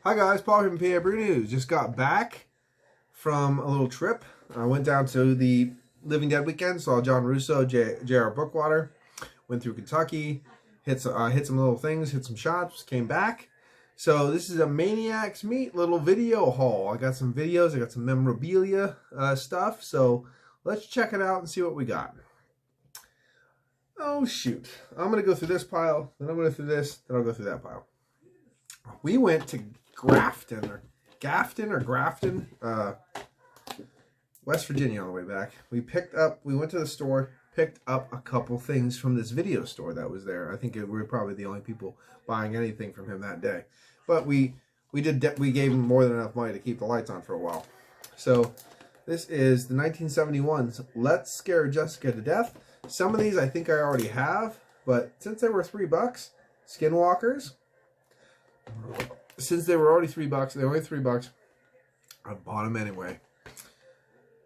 Hi guys, Paul here from PA Brew News. Just got back from a little trip. I went down to the Living Dead weekend, saw John Russo, J.R. Bookwater, went through Kentucky, hit some little things, hit some shots, came back. So this is a ManiacsMeat little video haul. I got some videos, I got some memorabilia stuff, so let's check it out and see what we got. Oh shoot, I'm going to go through this pile, then I'm going to go through this, then I'll go through that pile. We went to Grafton, West Virginia on the way back. We went to the store, picked up a couple things from this video store that was there. I think we were probably the only people buying anything from him that day. But we gave him more than enough money to keep the lights on for a while. So this is the 1971's Let's Scare Jessica to Death. Some of these I think I already have, but since they were $3, Skinwalkers. Since they were already $3, they were only $3, I bought them anyway.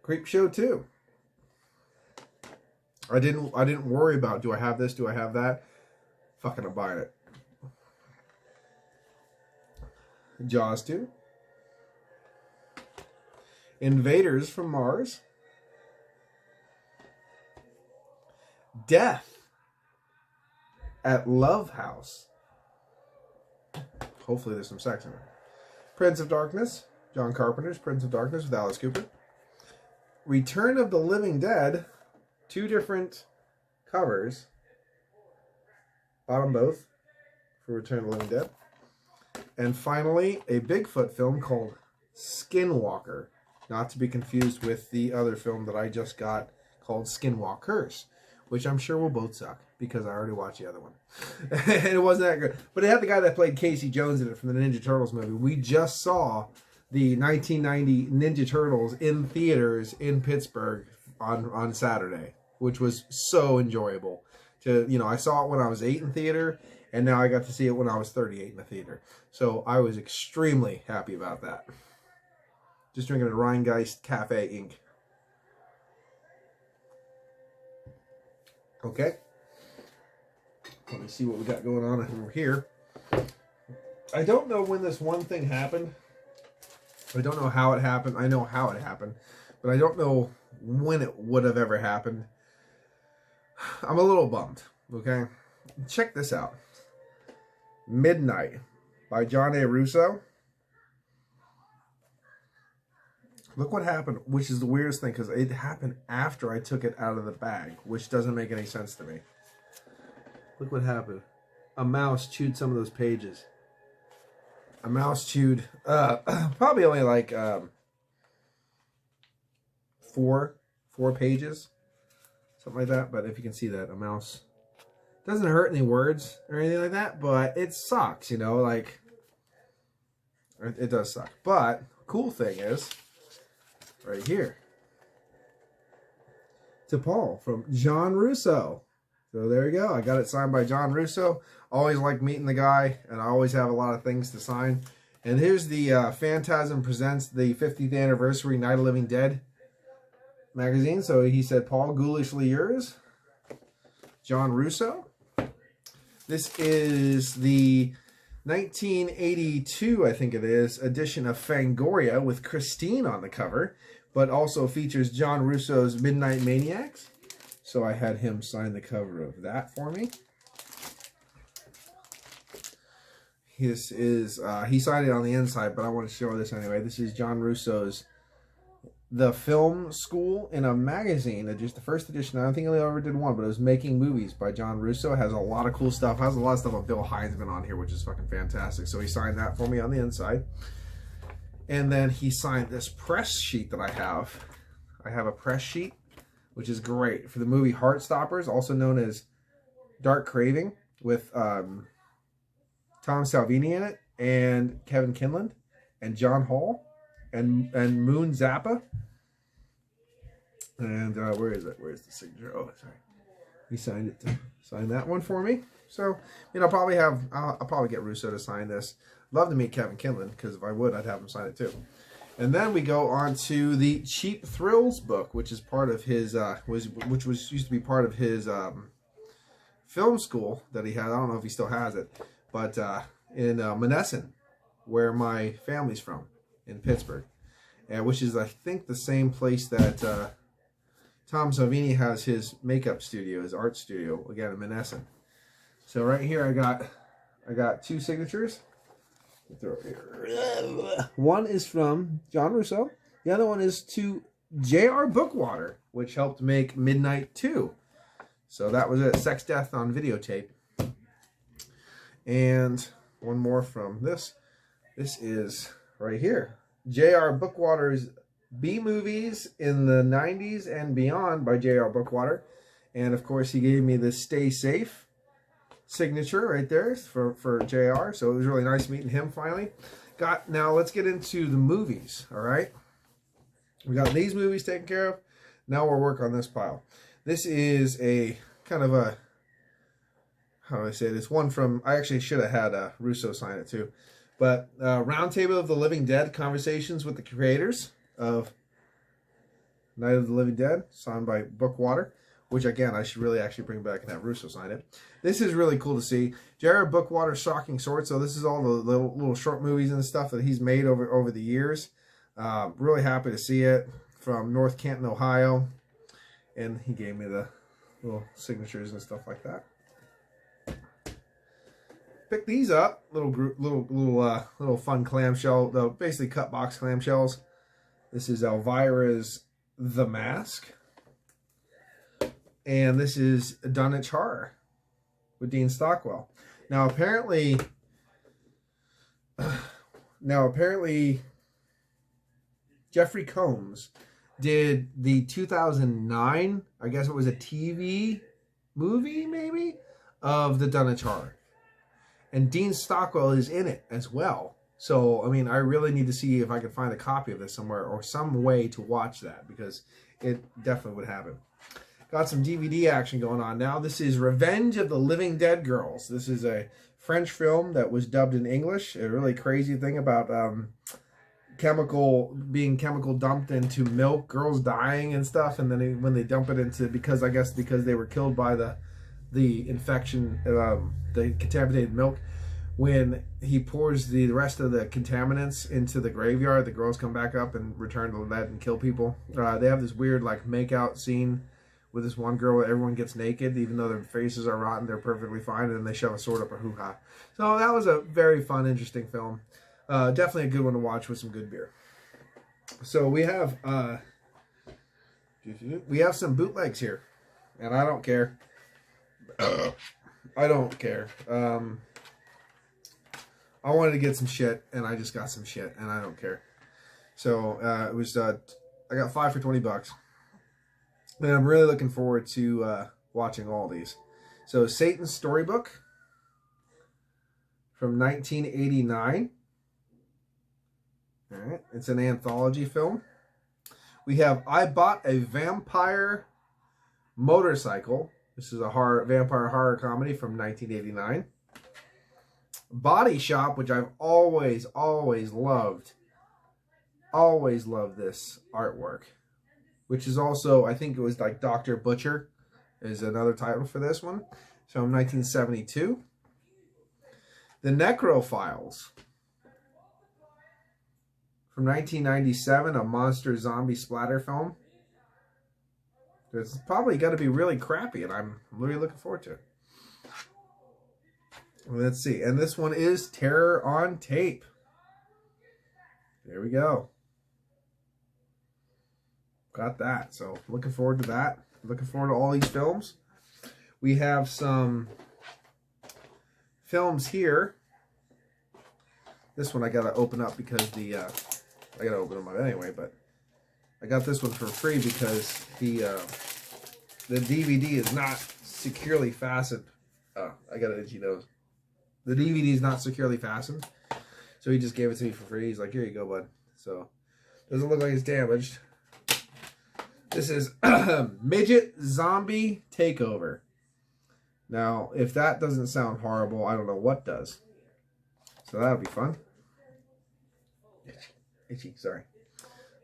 Creep Show 2. I didn't worry about, do I have this, do I have that? Fucking I'm buying it. Jaws 2. Invaders from Mars. Death at Love House. Hopefully there's some sex in it. Prince of Darkness. John Carpenter's Prince of Darkness with Alice Cooper. Return of the Living Dead. 2 different covers. Bought them both for Return of the Living Dead. And finally, a Bigfoot film called Skinwalker. Not to be confused with the other film that I just got called Skinwalkers, which I'm sure will both suck because I already watched the other one. And it wasn't that good. But it had the guy that played Casey Jones in it from the Ninja Turtles movie. We just saw the 1990 Ninja Turtles in theaters in Pittsburgh on Saturday, which was so enjoyable. I saw it when I was 8 in theater, and now I got to see it when I was 38 in the theater. So I was extremely happy about that. Just drinking a Rheingeist Cafe Inc. Okay. Let me see what we got going on over here. I don't know when this one thing happened. I don't know how it happened. I know how it happened, but I don't know when it would have ever happened. I'm a little bummed, okay? Check this out. Midnight by John A. Russo. Look what happened, which is the weirdest thing, because it happened after I took it out of the bag, which doesn't make any sense to me. Look what happened. A mouse chewed some of those pages. A mouse chewed probably only like 4 pages. Something like that. But if you can see that, a mouse doesn't hurt any words or anything like that, but it sucks, like it does suck. But cool thing is right here. To Paul from John Russo. So there you go. I got it signed by John Russo. Always like meeting the guy, and I always have a lot of things to sign. And here's the Phantasm Presents the 50th Anniversary Night of Living Dead magazine. So he said, Paul, ghoulishly yours. John Russo. This is the 1982, I think it is, edition of Fangoria with Christine on the cover, but also features John Russo's Midnight Maniacs. So I had him sign the cover of that for me. This is, he signed it on the inside, but I want to show this anyway. This is John Russo's The Film School in a magazine, just the first edition. I don't think I ever did one, but it was Making Movies by John Russo. It has a lot of cool stuff. It has a lot of stuff with Bill Heinzman on here, which is fucking fantastic. So he signed that for me on the inside. And then he signed this press sheet that I have. I have a press sheet, which is great, for the movie Heartstoppers, also known as Dark Craving, with Tom Salvini in it, and Kevin Kinland, and John Hall, and Moon Zappa. And where is it? Where's the signature? Oh, sorry. He signed it to sign that one for me. So, I'll probably get Russo to sign this. Love to meet Kevin Kinland, because if I would, I'd have him sign it too. And then we go on to the Cheap Thrills book, which is part of his, used to be part of his film school that he had. I don't know if he still has it, but in Monessen, where my family's from, in Pittsburgh, which is, I think, the same place that Tom Savini has his makeup studio, his art studio, again in Menneson. So right here I got 2 signatures. One is from John Russo. The other one is to J.R. Bookwater, which helped make Midnight 2. So that was it. Sex, Death on Videotape. And one more from this. This is right here. J.R. Bookwater's B-Movies in the 90s and Beyond by J.R. Bookwater. And, of course, he gave me this Stay Safe signature right there for JR. So it was really nice meeting him finally. Now let's get into the movies, all right? We got these movies taken care of. Now we'll work on this pile. This is a kind of a, how do I say this? One from, I actually should have had Russo sign it too. But Roundtable of the Living Dead, Conversations with the Creators of Night of the Living Dead, signed by Bookwater. Which, again, I should really actually bring back and have Russo sign it. This is really cool to see. J.R. Bookwater's Shocking Sword. So this is all the little short movies and stuff that he's made over the years. Really happy to see it. From North Canton, Ohio. And he gave me the little signatures and stuff like that. Pick these up. Little fun clamshell. Basically cut box clamshells. This is Elvira's The Mask. And this is Dunwich Horror with Dean Stockwell. Now apparently Jeffrey Combs did the 2009, I guess it was a TV movie maybe, of the Dunwich Horror. And Dean Stockwell is in it as well. So, I mean, I really need to see if I can find a copy of this somewhere or some way to watch that, because it definitely would happen. Got some DVD action going on now. This is Revenge of the Living Dead Girls. This is a French film that was dubbed in English. A really crazy thing about chemical dumped into milk, girls dying and stuff, and then when they dump it into, because they were killed by the infection, the contaminated milk. When he pours the rest of the contaminants into the graveyard, the girls come back up and return to the lead and kill people. They have this weird like make-out scene with this one girl where everyone gets naked, even though their faces are rotten, they're perfectly fine, and then they shove a sword up her hoo-ha. So that was a very fun, interesting film. Definitely a good one to watch with some good beer. So we have some bootlegs here, and I don't care. I don't care. I wanted to get some shit, and I just got some shit, and I don't care. So it was I got 5 for $20. And I'm really looking forward to watching all these. So, Satan's Storybook from 1989. All right, it's an anthology film. We have I Bought a Vampire Motorcycle. This is a vampire horror comedy from 1989. Body Shop, which I've always loved. Always loved this artwork. Which is also, I think it was like Dr. Butcher is another title for this one. So, 1972. The Necrophiles from 1997, a monster zombie splatter film. It's probably going to be really crappy, and I'm really looking forward to it. Let's see. And this one is Terror on Tape. There we go. Got that. So, looking forward to that. Looking forward to all these films. We have some films here. This one I got to open up because I got to open them up anyway, but I got this one for free because the DVD is not securely fastened. I got an itchy nose. The DVD is not securely fastened. So he just gave it to me for free. He's like, here you go, bud. So, doesn't look like it's damaged. This is Midget Zombie Takeover. Now, if that doesn't sound horrible, I don't know what does. So that'll be fun. Itchy, sorry.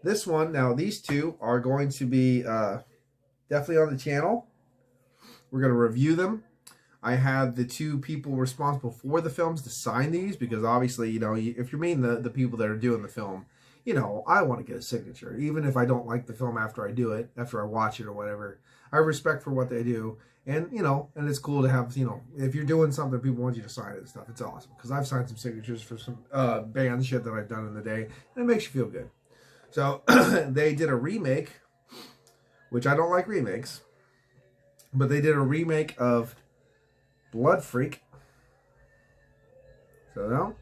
This one, now these two are going to be definitely on the channel. We're going to review them. I had the two people responsible for the films to sign these because obviously, you know, if you're meeting the people that are doing the film, you know, I want to get a signature. Even if I don't like the film after I do it, after I watch it or whatever, I have respect for what they do. And, you know, and it's cool to have, you know, if you're doing something, people want you to sign it and stuff. It's awesome. Because I've signed some signatures for some band shit that I've done in the day. And it makes you feel good. So they did a remake, which I don't like remakes. But they did a remake of Blood Freak. So no.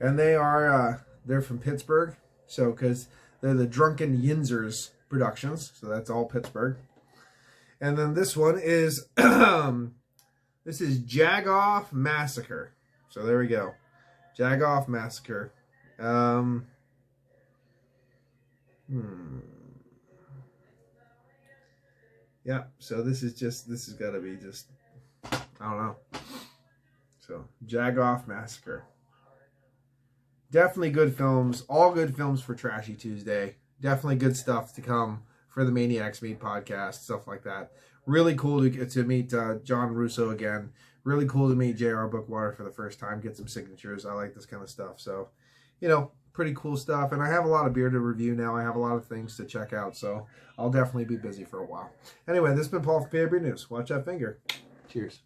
And they are, they're from Pittsburgh. So, because they're the Drunken Yinzers Productions. So that's all Pittsburgh. And then this one is, this is Jagoff Massacre. So there we go. Jagoff Massacre. Yeah, so this is got to be just, I don't know. So, Jagoff Massacre. Definitely good films. All good films for Trashy Tuesday. Definitely good stuff to come for the Maniacs Meat podcast, stuff like that. Really cool to get to meet John Russo again. Really cool to meet J.R. Bookwater for the first time. Get some signatures. I like this kind of stuff. So, you know, pretty cool stuff. And I have a lot of beer to review now. I have a lot of things to check out. So, I'll definitely be busy for a while. Anyway, this has been Paul from PAB News. Watch that finger. Cheers.